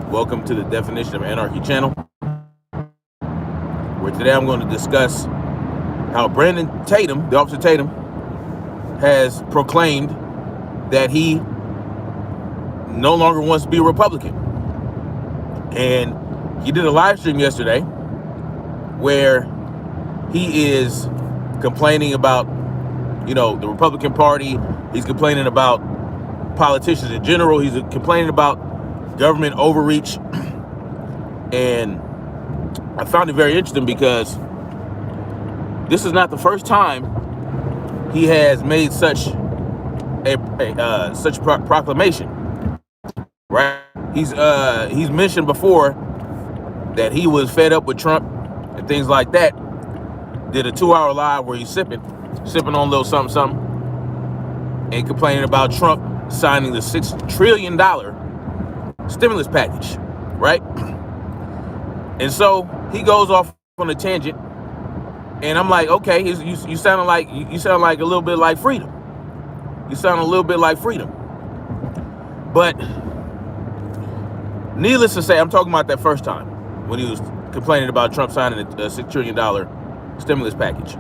Welcome to the Definition of Anarchy channel, where today I'm going to discuss how Brandon Tatum, the Officer Tatum, has proclaimed that he no longer wants to be a Republican. And he did a live stream yesterday where he is complaining about, the Republican Party. He's complaining about politicians in general. He's complaining about government overreach. And I found it very interesting because this is not the first time he has made such a proclamation, right? He's mentioned before that he was fed up with Trump and things like that. Did a 2-hour live where he's sipping on a little something, and complaining about Trump signing the $6 trillion stimulus package, right? And so he goes off on a tangent, and I'm like, okay, you sound like a little bit like freedom. You sound a little bit like freedom. But needless to say, I'm talking about that first time when he was complaining about Trump signing a $6 trillion stimulus package.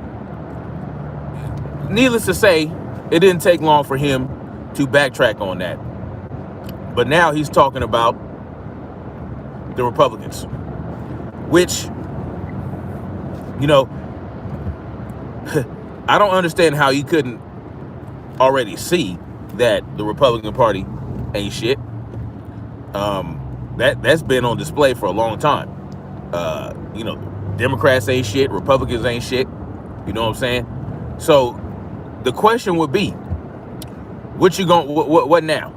Needless to say, it didn't take long for him to backtrack on that. But now he's talking about the Republicans, which, I don't understand how you couldn't already see that the Republican Party ain't shit. That's been on display for a long time. Democrats ain't shit, Republicans ain't shit. You know what I'm saying? So the question would be, what now?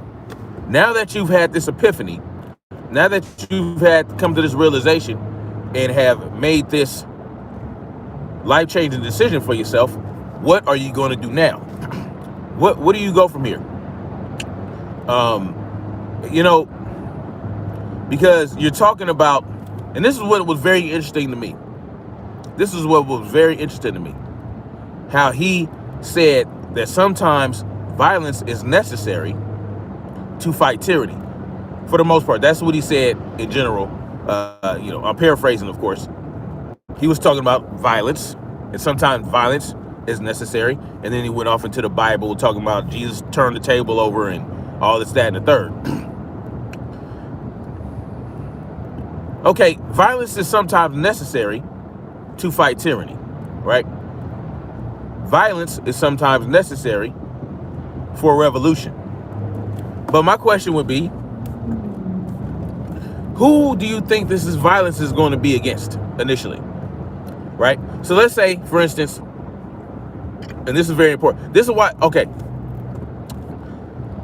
Now that you've had this epiphany, now that you've had to come to this realization and have made this life-changing decision for yourself, what are you going to do now? What do you go from here? Because you're talking about, and this is what was very interesting to me. This is what was very interesting to me. How he said that sometimes violence is necessary to fight tyranny. For the most part, that's what he said in general. I'm paraphrasing, of course. He was talking about violence, and sometimes violence is necessary. And then he went off into the Bible talking about Jesus turned the table over and all this, that, and the third. Okay, violence is sometimes necessary to fight tyranny, right? Violence is sometimes necessary for a revolution. But my question would be, who do you think this violence is going to be against initially, right? So let's say, for instance, and this is very important. This is why, okay,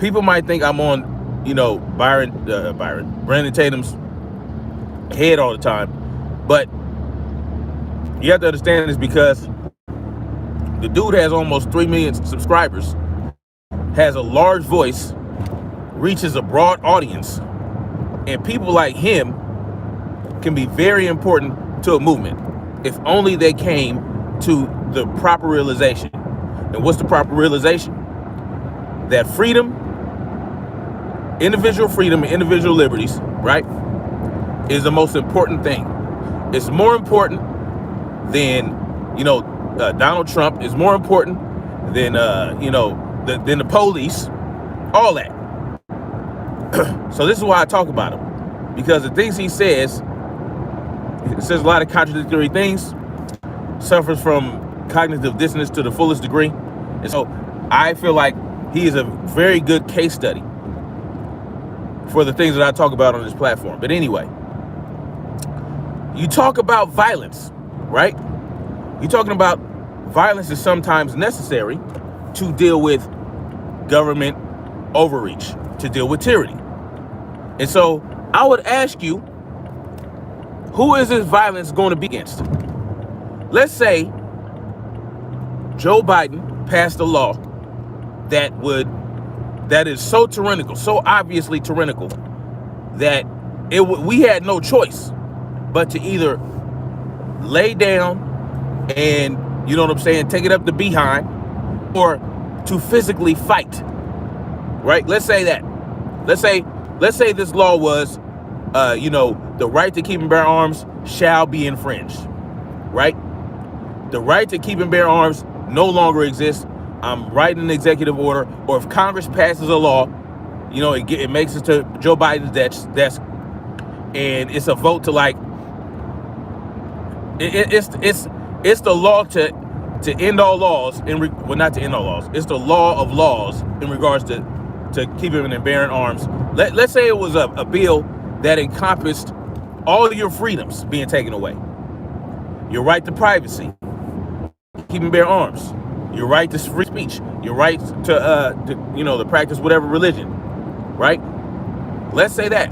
people might think I'm on, Brandon Tatum's head all the time, but you have to understand this because the dude has almost 3 million subscribers, has a large voice, reaches a broad audience, and people like him can be very important to a movement if only they came to the proper realization. And what's the proper realization? That freedom, individual freedom and individual liberties, right, is the most important thing. It's more important than, Donald Trump. Is more important than, than the police, all that. So this is why I talk about him, because the things he says a lot of contradictory things, suffers from cognitive dissonance to the fullest degree. And so I feel like he is a very good case study for the things that I talk about on this platform. But anyway, you talk about violence, right? You're talking about violence is sometimes necessary to deal with government overreach, to deal with tyranny. And so I would ask you, who is this violence going to be against? Let's say Joe Biden passed a law that is so tyrannical, so obviously tyrannical, that we had no choice but to either lay down and, take it up the behind, or to physically fight, right? Let's say that. Let's say this law was the right to keep and bear arms shall be infringed, right? The right to keep and bear arms no longer exists. I'm writing an executive order, or if Congress passes a law, it makes it to Joe Biden's desk, and it's a vote to like, it's the law to end all laws not to end all laws. It's the law of laws in regards to keeping and bearing arms. Let's say it was a bill that encompassed all of your freedoms being taken away. Your right to privacy, keep and bear arms. Your right to free speech. Your right to practice whatever religion, right? Let's say that.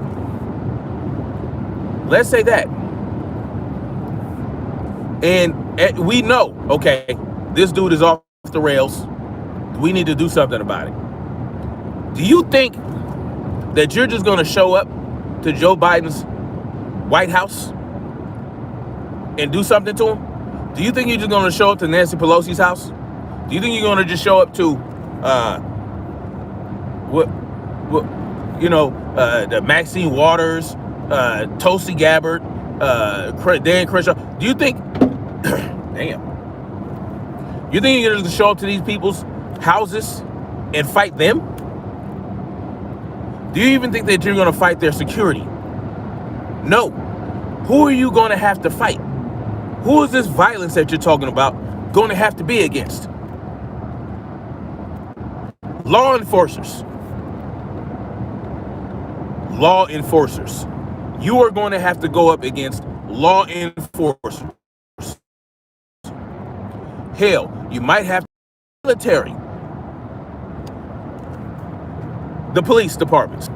And we know, okay, this dude is off the rails. We need to do something about it. Do you think that you're just going to show up to Joe Biden's White House and do something to him? Do you think you're just going to show up to Nancy Pelosi's house? Do you think you're going to just show up to the Maxine Waters, Tulsi Gabbard, Dan Crenshaw? Do you think damn, you think you're going to show up to these people's houses and fight them? Do you even think that you're going to fight their security? No. Who are you going to have to fight? Who is this violence that you're talking about going to have to be against? Law enforcers. You are going to have to go up against law enforcers. Hell, you might have military. The police departments.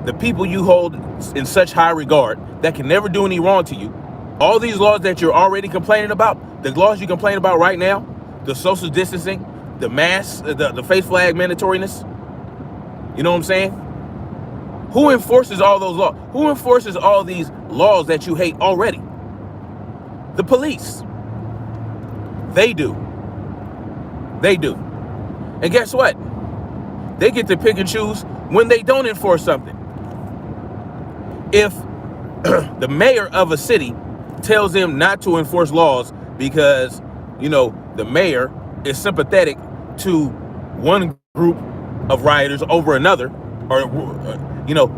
The people you hold in such high regard that can never do any wrong to you. All these laws that you're already complaining about, the laws you complain about right now, the social distancing, the masks, the face flag mandatoriness. You know what I'm saying? Who enforces all those laws? Who enforces all these laws that you hate already? The police. They do. And guess what? They get to pick and choose when they don't enforce something. If the mayor of a city tells them not to enforce laws because, the mayor is sympathetic to one group of rioters over another, or,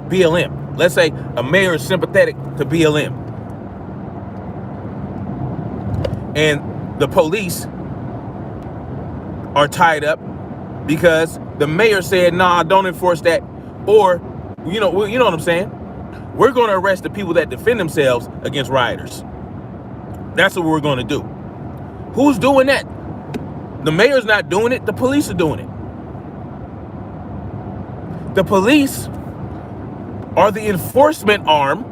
BLM. Let's say a mayor is sympathetic to BLM. And the police are tied up because the mayor said, nah, don't enforce that. Or, you know what I'm saying? We're going to arrest the people that defend themselves against rioters. That's what we're going to do. Who's doing that? The mayor's not doing it. The police are doing it. The police are the enforcement arm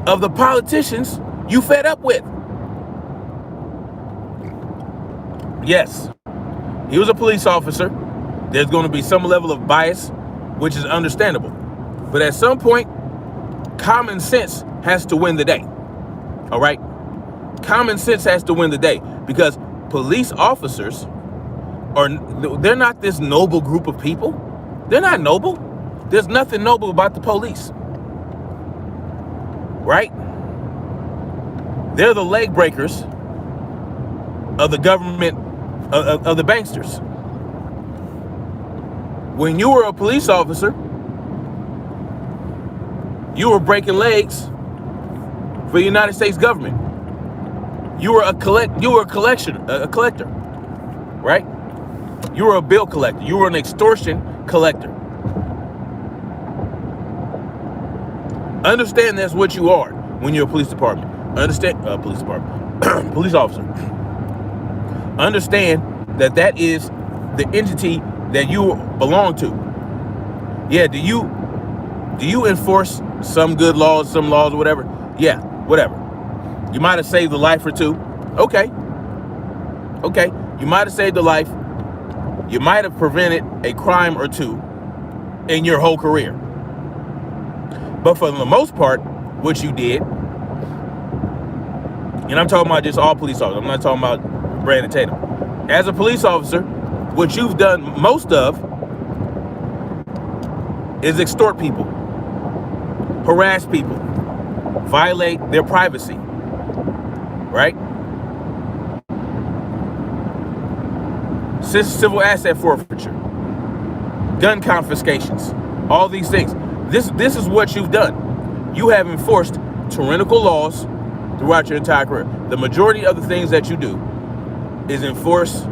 of the politicians you fed up with. Yes, he was a police officer. There's going to be some level of bias, which is understandable. But at some point, common sense has to win the day. All right? Common sense has to win the day, because police officers they're not this noble group of people. They're not noble. There's nothing noble about the police. Right? They're the leg breakers of the government, of the banksters. When you were a police officer, you were breaking legs for the United States government. You were a collector, right? You were a bill collector. You were an extortion collector. Understand that's what you are when you're a police department. Police officer. Understand that is the entity that you belong to. Yeah, do you enforce some good laws, some laws, or whatever? Yeah, whatever. You might have saved a life or two. Okay. You might have saved a life. You might have prevented a crime or two in your whole career. But for the most part, what you did, and I'm talking about just all police officers, I'm not talking about Brandon Tatum. As a police officer, what you've done most of is extort people. harass people, violate their privacy, right? Civil asset forfeiture, gun confiscations, all these things. This is what you've done. You have enforced tyrannical laws throughout your entire career. The majority of the things that you do is enforce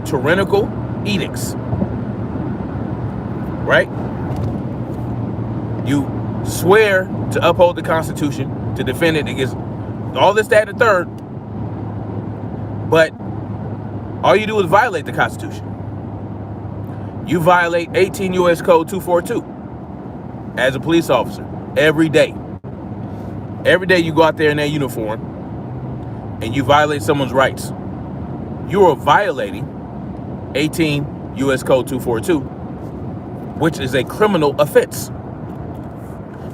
tyrannical edicts, right? You swear to uphold the Constitution, to defend it against all this, that, and the third, but all you do is violate the Constitution. You violate 18 U.S. Code 242 as a police officer every day. Every day you go out there in that uniform and you violate someone's rights. You are violating 18 U.S. Code 242, which is a criminal offense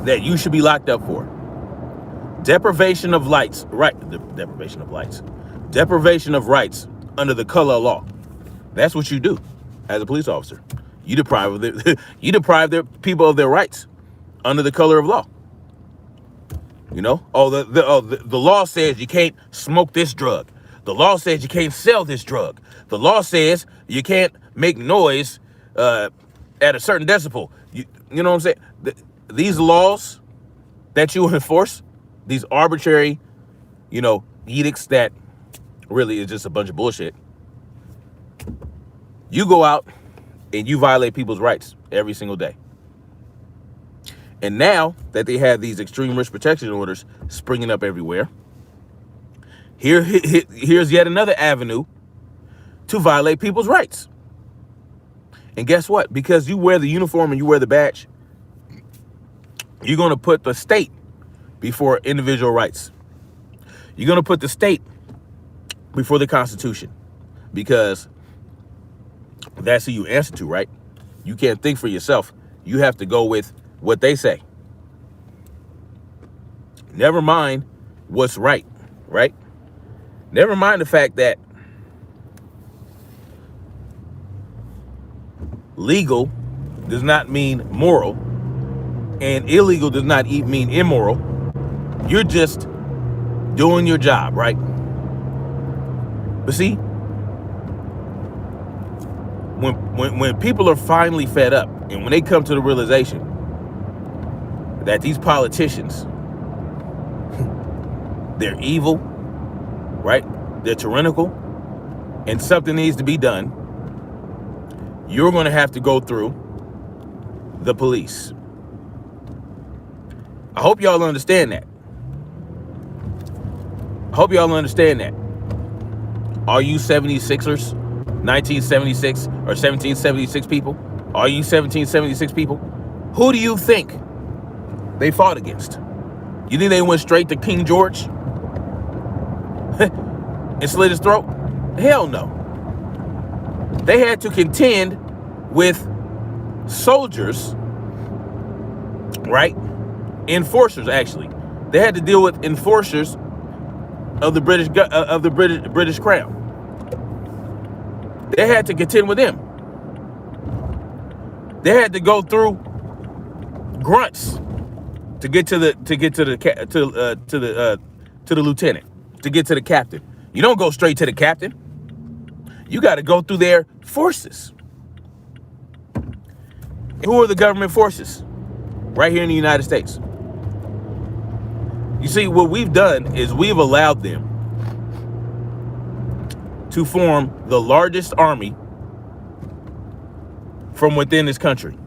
that you should be locked up for. Deprivation of rights, deprivation of rights. Deprivation of rights under the color of law. That's what you do as a police officer. You deprive the people of their rights under the color of law. You know, the law says you can't smoke this drug. The law says you can't sell this drug. The law says you can't make noise at a certain decibel. You know what I'm saying? These laws that you enforce, these arbitrary, edicts that really is just a bunch of bullshit. You go out and you violate people's rights every single day. And now that they have these extreme risk protection orders springing up everywhere, here's yet another avenue to violate people's rights. And guess what? Because you wear the uniform and you wear the badge, you're going to put the state before individual rights. You're going to put the state before the Constitution, because that's who you answer to, right? You can't think for yourself. You have to go with what they say. Never mind what's right? Never mind the fact that legal does not mean moral, and illegal does not mean immoral. You're just doing your job, right? But see, when people are finally fed up, and when they come to the realization that these politicians, they're evil, right? They're tyrannical, and something needs to be done, you're going to have to go through the police. I hope y'all understand that. All you 76ers, 1976 or 1776 people, all you 1776 people, who do you think they fought against? You think they went straight to King George and slit his throat? Hell no. They had to contend with soldiers, right? Enforcers, actually. They had to deal with enforcers of the British Crown. They had to contend with them. They had to go through grunts to get to the lieutenant, to get to the captain. You don't go straight to the captain. You got to go through their forces. Who are the government forces? Right here in the United States. You see, what we've done is we've allowed them to form the largest army from within this country.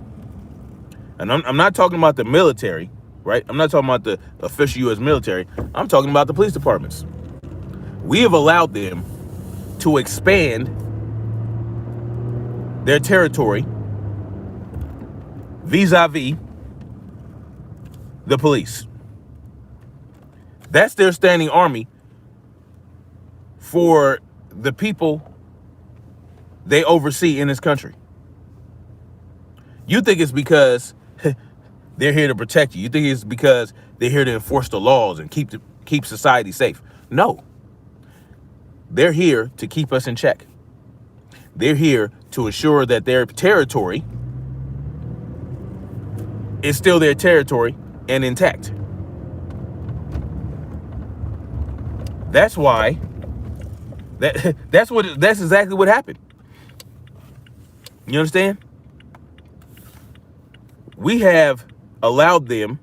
And I'm not talking about the military, right? I'm not talking about the official U.S. military. I'm talking about the police departments. We have allowed them to expand their territory vis-a-vis the police. That's their standing army for the people they oversee in this country. You think it's because they're here to protect you. You think it's because they're here to enforce the laws and keep society safe. No. They're here to keep us in check. They're here to ensure that their territory is still their territory and intact. That's why that's exactly what happened. You understand? We have allowed them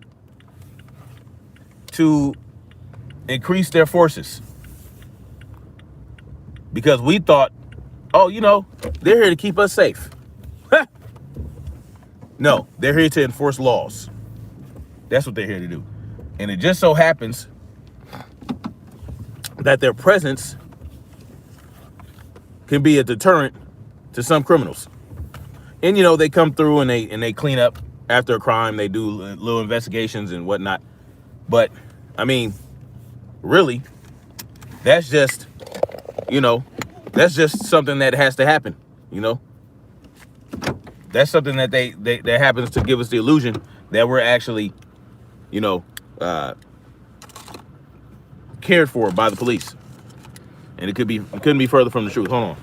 to increase their forces because we thought, oh, they're here to keep us safe. No, they're here to enforce laws. That's what they're here to do. And it just so happens that their presence can be a deterrent to some criminals. And they come through and they clean up after a crime. They do little investigations and whatnot. But I mean, really, that's just something that has to happen. That's something that that happens to give us the illusion that we're actually cared for by the police. And it couldn't be further from the truth. Hold on.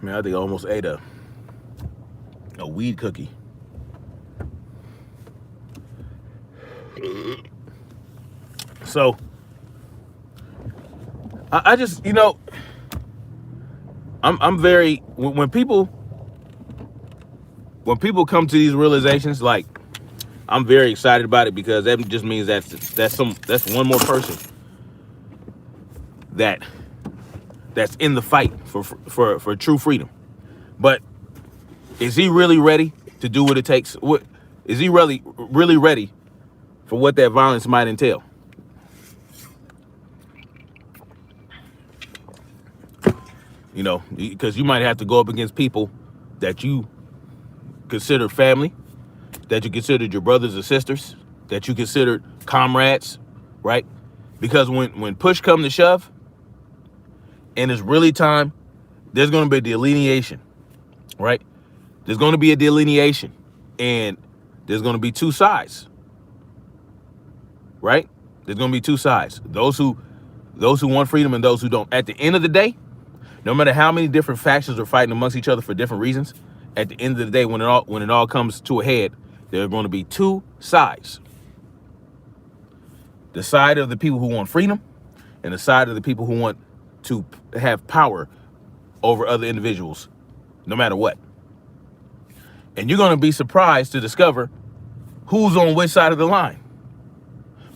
Man, I think I almost ate a weed cookie. So I just, I'm very, when people come to these realizations, like, I'm very excited about it because that just means that's one more person that's in the fight for true freedom. But is he really ready to do what it takes? What is he really ready for what that violence might entail? Because you might have to go up against people that you consider family, that you considered your brothers or sisters, that you considered comrades, right? Because when push comes to shove and it's really time, there's going to be a delineation, right? There's going to be a delineation, and there's going to be two sides, right? There's going to be two sides. Those who want freedom and those who don't. At the end of the day, no matter how many different factions are fighting amongst each other for different reasons, at the end of the day, when it all comes to a head, there are going to be two sides. The side of the people who want freedom and the side of the people who want to have power over other individuals, no matter what. And you're going to be surprised to discover who's on which side of the line.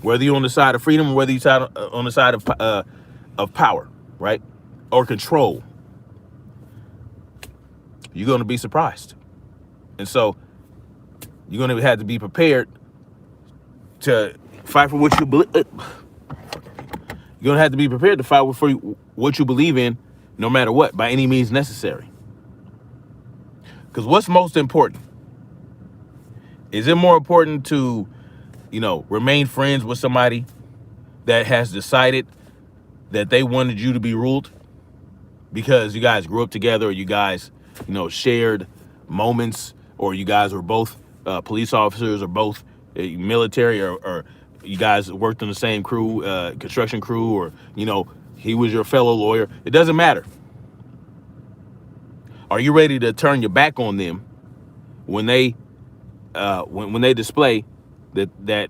Whether you're on the side of freedom or whether you're on the side of power, right? Or control. You're going to be surprised. And so you're going to have to be prepared to fight for what you believe. You're going to have to be prepared to fight for what you believe in, no matter what, by any means necessary. Because what's most important? Is it more important to, remain friends with somebody that has decided that they wanted you to be ruled because you guys grew up together, or you guys, shared moments, or you guys were both police officers, or both military, or you guys worked on the same crew, construction crew, or, he was your fellow lawyer? It doesn't matter. Are you ready to turn your back on them when they when they display that they're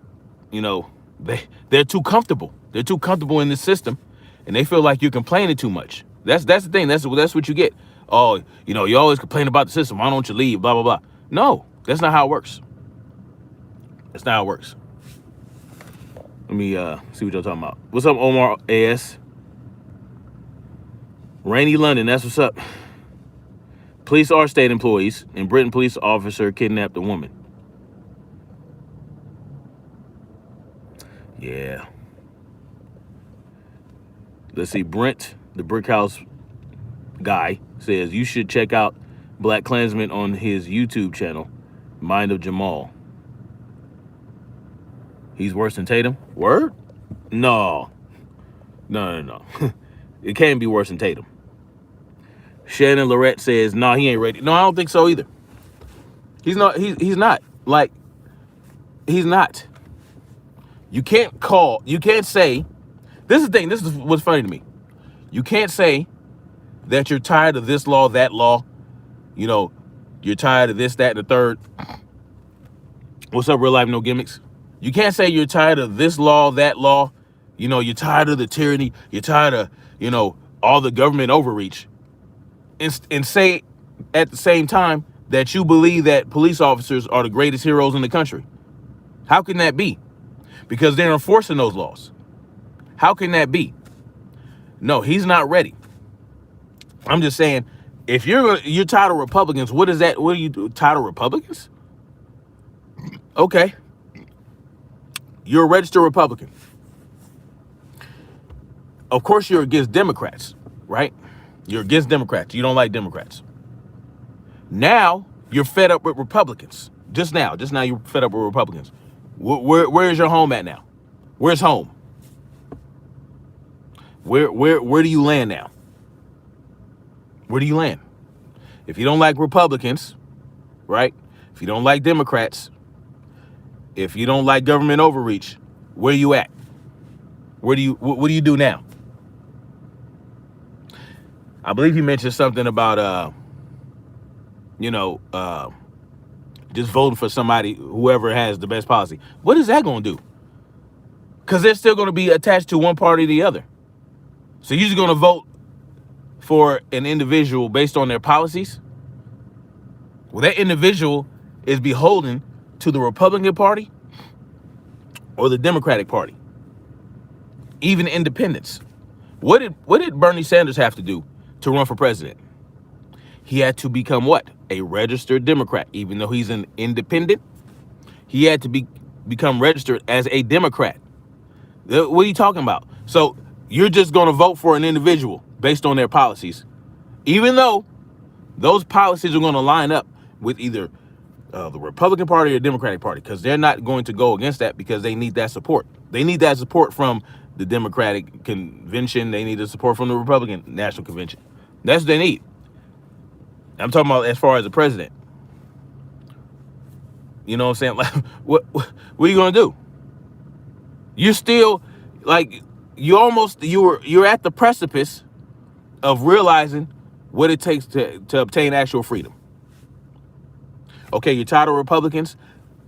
too comfortable? They're too comfortable in this system, and they feel like you're complaining too much. That's the thing. That's what you get. oh, you always complain about the system. Why don't you leave? Blah, blah, blah. No, that's not how it works. That's not how it works. Let me see what y'all talking about. What's up, Omar AS? Rainy London, that's what's up. Police are state employees. In Britain, police officer kidnapped a woman. Yeah. Let's see. Brent, the brick house guy, says you should check out Black Klansman on his YouTube channel, Mind of Jamal. He's worse than Tatum? Word? No. It can't be worse than Tatum. Shannon Lorette says, no, he ain't ready. No, I don't think so either. He's not. He's not. Like, he's not. You can't say, this is the thing, this is what's funny to me. You can't say that you're tired of this law, that law, you're tired of this, that, and the third. What's up, Real Life No Gimmicks? You can't say you're tired of this law, that law, you're tired of the tyranny, you're tired of, all the government overreach, and say at the same time that you believe that police officers are the greatest heroes in the country. How can that be? Because they're enforcing those laws. How can that be? No, he's not ready. I'm just saying, if you're tired of Republicans, what is that? What are you tired of Republicans? Okay. You're a registered Republican. Of course, you're against Democrats, right? You're against Democrats. You don't like Democrats. Now you're fed up with Republicans. Just now you're fed up with Republicans. Where is your home at now? Where's home? Where do you land now? Where do you land? If you don't like Republicans, right? If you don't like Democrats, if you don't like government overreach, where are you at? What do you do now? I believe you mentioned something about just voting for somebody, whoever has the best policy. What is that going to do? Because they're still going to be attached to one party or the other. So you're just going to vote for an individual based on their policies? Well, that individual is beholden to the Republican Party or the Democratic Party. Even independents. What did Bernie Sanders have to do to run for president? He had to become what? A registered Democrat. Even though he's an independent, he had to become registered as a Democrat. What are you talking about? So you're just going to vote for an individual based on their policies, even though those policies are going to line up with either the Republican Party or Democratic Party, because they're not going to go against that because they need that support. They need that support from the Democratic Convention. They need the support from the Republican National Convention. That's what they need. I'm talking about as far as the president. You know what I'm saying? Like, what are you going to do? You're still, like, you're at the precipice of realizing what it takes to obtain actual freedom. Okay, you're tired of Republicans.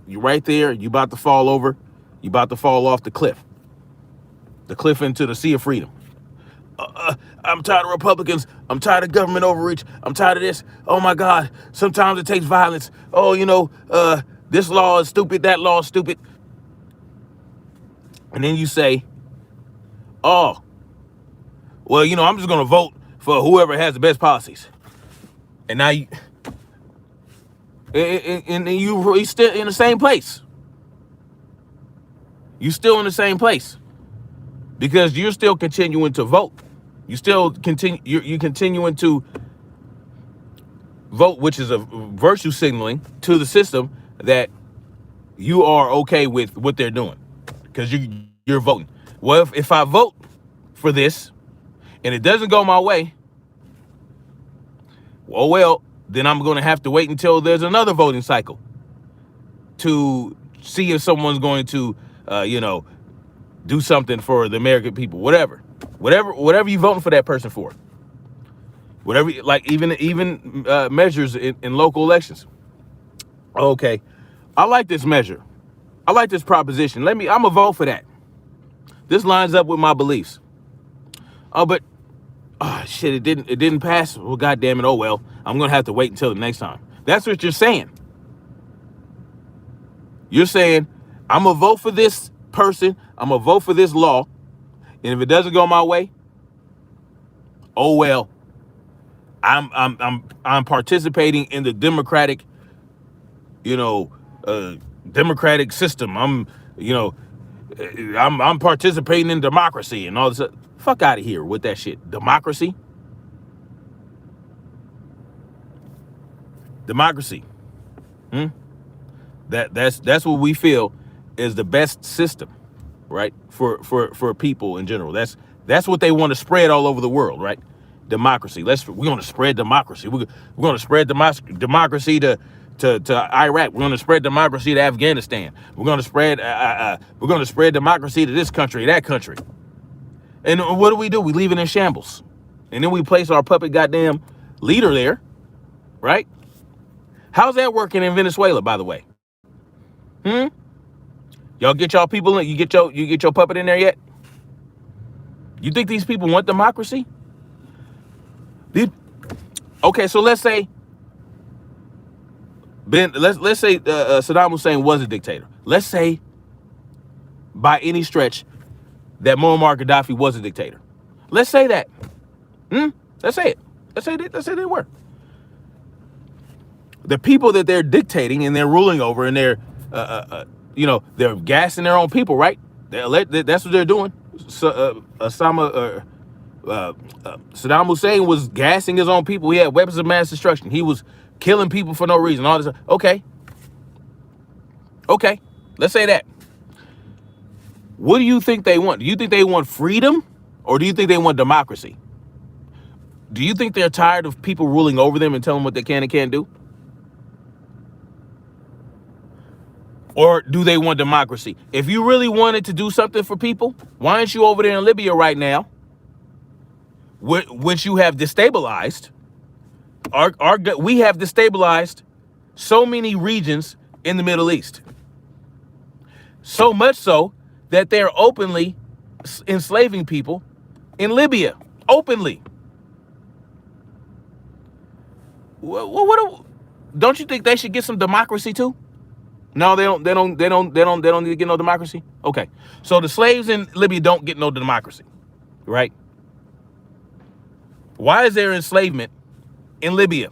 You're right there. You're about to fall over. You're about to fall off the cliff. The cliff into the sea of freedom. I'm tired of Republicans. I'm tired of government overreach. I'm tired of this. Oh, my God. Sometimes it takes violence. Oh, this law is stupid. That law is stupid. And then you say, oh, well, I'm just going to vote for whoever has the best policies. And now you're still in the same place. You're still in the same place because you're still continuing to vote. You're continuing to vote, which is a virtue signaling to the system that you are okay with what they're doing because you're voting. Well, if I vote for this and it doesn't go my way, well, then I'm going to have to wait until there's another voting cycle to see if someone's going to, do something for the American people, whatever you're voting for that person for, whatever, like even measures in local elections. Okay. I like this measure. I like this proposition. I'm gonna vote for that. This lines up with my beliefs. Oh, but Oh shit, it didn't pass. Well, goddamn it, oh well. I'm gonna have to wait until the next time. That's what you're saying. You're saying, I'm gonna vote for this person, I'm gonna vote for this law, and if it doesn't go my way, oh well. I'm participating in the democratic, you know, democratic system. I'm participating in democracy and all this. Fuck out of here with that shit. Democracy. Hmm? That's what we feel is the best system, right? For people in general. That's what they want to spread all over the world, right? Democracy. We're going to spread democracy. We're going to spread democracy to Iraq. We're going to spread democracy to Afghanistan. We're going to spread democracy to this country, that country. And what do? We leave it in shambles, and then we place our puppet goddamn leader there, right? How's that working in Venezuela, by the way? Y'all get y'all people in. You get your puppet in there yet? You think these people want democracy? Okay, so let's say let's say Saddam Hussein was a dictator. Let's say by any stretch that Muammar Gaddafi was a dictator. Let's say that. Let's say it. Let's say they were. The people that they're dictating and they're ruling over and they're they're gassing their own people, right? That's what they're doing. So, Saddam Hussein was gassing his own people. He had weapons of mass destruction. He was killing people for no reason. All this. Okay, let's say that. What do you think they want? Do you think they want freedom, or do you think they want democracy? Do you think they're tired of people ruling over them and telling them what they can and can't do? Or do they want democracy? If you really wanted to do something for people, why aren't you over there in Libya right now, which you have destabilized? We have destabilized so many regions in the Middle East. So much so that they're openly enslaving people in Libya. Openly. Don't you think they should get some democracy too? No, they don't need to get no democracy. Okay. So the slaves in Libya don't get no democracy, right? Why is there enslavement in Libya?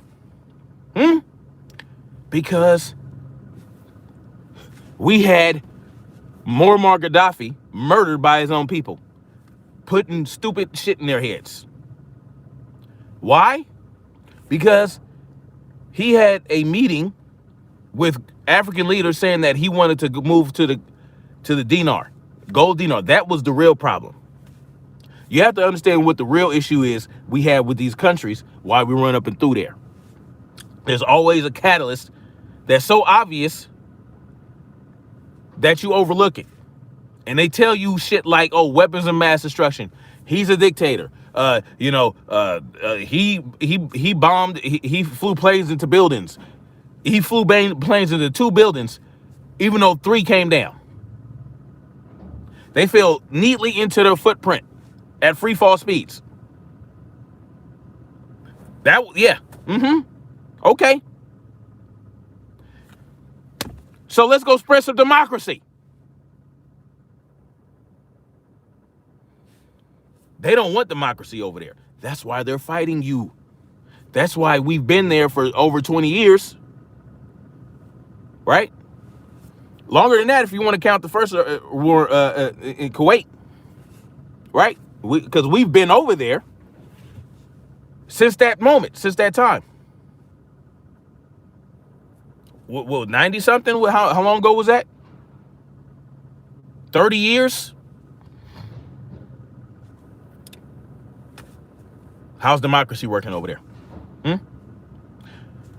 Because we had Muammar Gaddafi murdered by his own people, putting stupid shit in their heads. Why? Because he had a meeting with African leaders saying that he wanted to move to the dinar, gold dinar. That was the real problem. You have to understand what the real issue is we have with these countries, why we run up and through there. There's always a catalyst that's so obvious that you overlook it. And they tell you shit like, oh, weapons of mass destruction. He's a dictator. He bombed, he flew planes into buildings. He flew planes into 2 buildings, even though 3 came down. They fell neatly into their footprint at free fall speeds. Okay. So let's go spread some democracy. They don't want democracy over there. That's why they're fighting you. That's why we've been there for over 20 years. Right? Longer than that if you want to count the first war in Kuwait. Right? Because we've been over there since that moment, since that time. What 90 something? How long ago was that? 30 years? How's democracy working over there?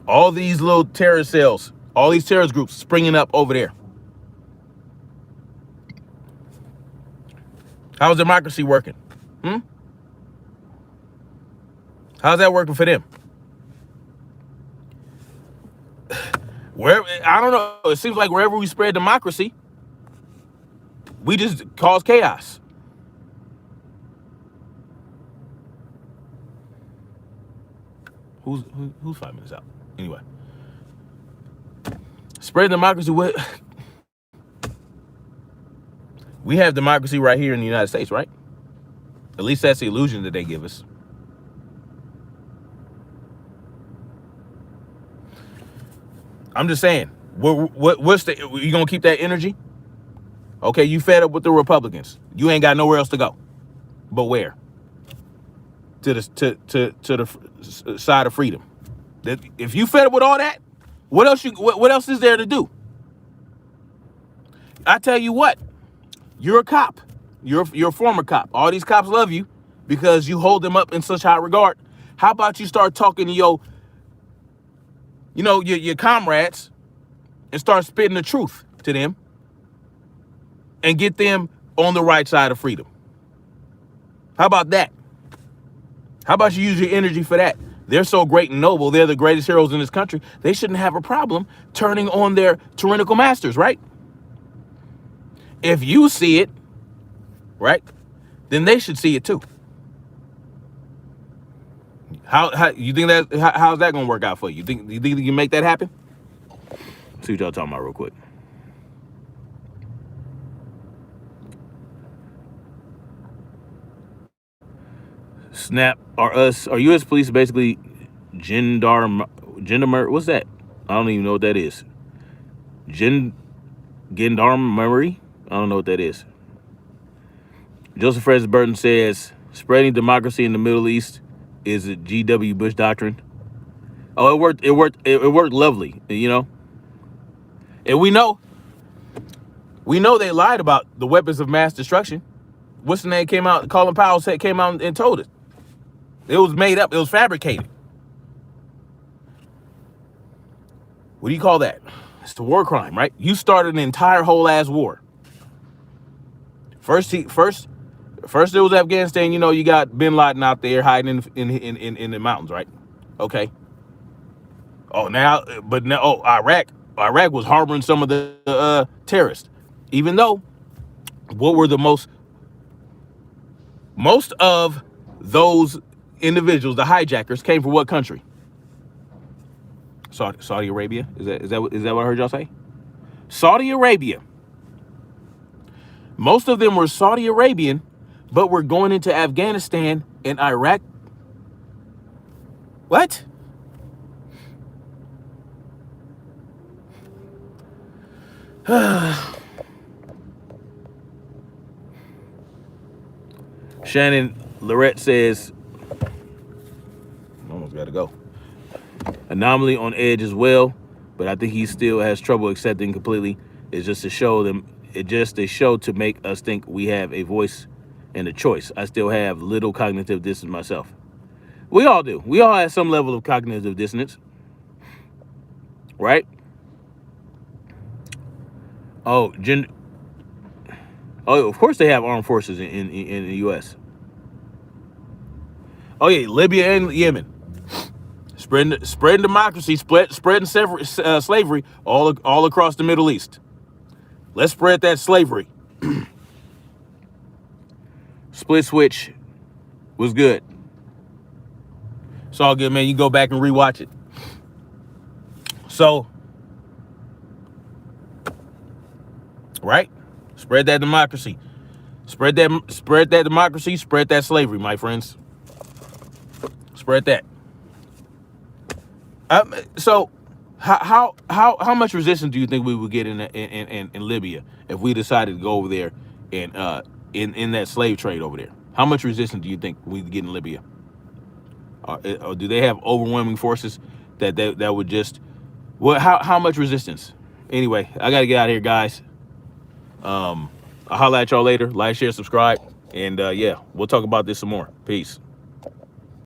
All these little terrorist cells, all these terrorist groups springing up over there. How's democracy working? How's that working for them? I don't know. It seems like wherever we spread democracy, we just cause chaos. Who's 5 minutes out? Anyway, spread democracy. We have democracy right here in the United States, right? At least that's the illusion that they give us. I'm just saying, what's the, you gonna keep that energy? Okay, you fed up with the Republicans. You ain't got nowhere else to go. But where? To the side of freedom. If you fed up with all that, what else is there to do? I tell you what, you're a cop. You're a former cop. All these cops love you because you hold them up in such high regard. How about you start talking to your comrades and start spitting the truth to them and get them on the right side of freedom? How about that? How about you use your energy for that? They're so great and noble. They're the greatest heroes in this country. They shouldn't have a problem turning on their tyrannical masters, right? If you see it, right, then they should see it too. How you think how's that gonna work out for you? You think you can make that happen? See what y'all talking about real quick. Snap are U.S. police basically gendarmerie? What's that? I don't even know what that is. Gendarmerie? I don't know what that is. Joseph Fred Burton says spreading democracy in the Middle East is a G.W. Bush doctrine. Oh, it worked. It worked lovely. And we know they lied about the weapons of mass destruction. What's the name came out? Colin Powell came out and told us. It was made up. It was fabricated. What do you call that? It's a war crime, right? You started an entire whole ass war. First it was Afghanistan. You got Bin Laden out there hiding in the mountains, right? Okay. Iraq was harboring some of the terrorists, even though what were the most of those individuals, the hijackers, came from what country? Saudi Arabia. Is that what I heard y'all say? Saudi Arabia. Most of them were Saudi Arabian, but were going into Afghanistan and Iraq. What? Shannon Lorette says, almost got to go. Anomaly on edge as well, but I think he still has trouble accepting completely. It's just a show to make us think we have a voice and a choice. I still have little cognitive dissonance myself. We all do. We all have some level of cognitive dissonance, right? Oh, of course they have armed forces in the U.S. Oh yeah, Libya and Yemen. Spreading democracy, spreading slavery all across the Middle East. Let's spread that slavery. Split Switch was good. It's all good, man. You go back and rewatch it. So, right? Spread that democracy. Spread that democracy. Spread that slavery, my friends. Spread that. So, how much resistance do you think we would get in Libya if we decided to go over there and in that slave trade over there? How much resistance do you think we'd get in Libya? Or do they have overwhelming forces that would just? Well, how much resistance? Anyway, I gotta get out of here, guys. I'll holler at y'all later. Like, share, subscribe, and yeah, we'll talk about this some more. Peace.